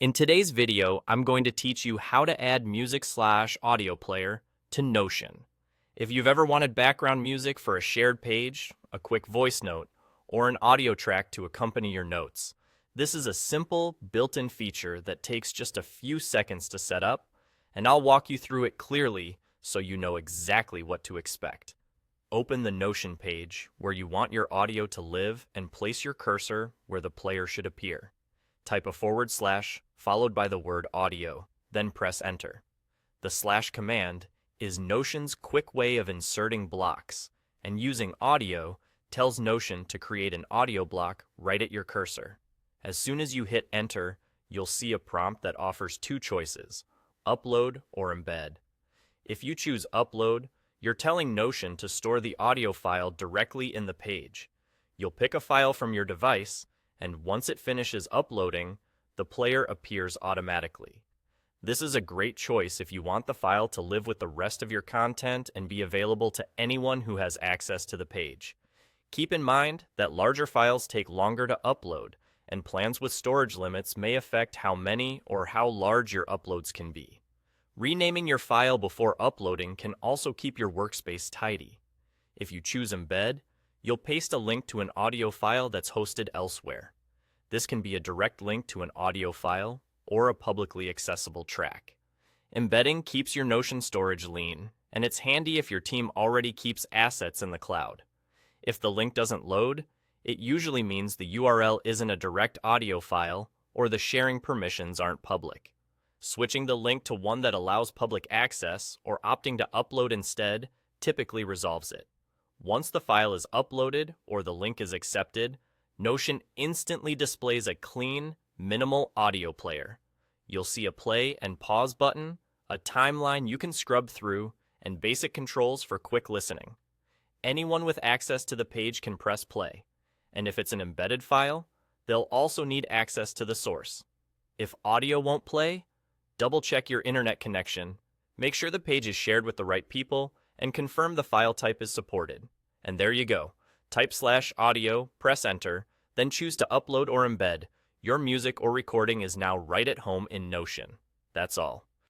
In today's video, I'm going to teach you how to add music/audio player to Notion. If you've ever wanted background music for a shared page, a quick voice note, or an audio track to accompany your notes, this is a simple, built-in feature that takes just a few seconds to set up, and I'll walk you through it clearly so you know exactly what to expect. Open the Notion page where you want your audio to live and place your cursor where the player should appear. Type a / followed by the word audio, then press enter. The / command is Notion's quick way of inserting blocks, and using audio tells Notion to create an audio block right at your cursor. As soon as you hit enter, you'll see a prompt that offers two choices, upload or embed. If you choose upload, you're telling Notion to store the audio file directly in the page. You'll pick a file from your device, and once it finishes uploading, the player appears automatically. This is a great choice if you want the file to live with the rest of your content and be available to anyone who has access to the page. Keep in mind that larger files take longer to upload, and plans with storage limits may affect how many or how large your uploads can be. Renaming your file before uploading can also keep your workspace tidy. If you choose embed, you'll paste a link to an audio file that's hosted elsewhere. This can be a direct link to an audio file or a publicly accessible track. Embedding keeps your Notion storage lean, and it's handy if your team already keeps assets in the cloud. If the link doesn't load, it usually means the URL isn't a direct audio file or the sharing permissions aren't public. Switching the link to one that allows public access or opting to upload instead typically resolves it. Once the file is uploaded or the link is accepted, Notion instantly displays a clean, minimal audio player. You'll see a play and pause button, a timeline you can scrub through, and basic controls for quick listening. Anyone with access to the page can press play, and if it's an embedded file, they'll also need access to the source. If audio won't play, double-check your internet connection, make sure the page is shared with the right people, and confirm the file type is supported. And there you go. Type /audio, press enter, then choose to upload or embed. Your music or recording is now right at home in Notion. That's all.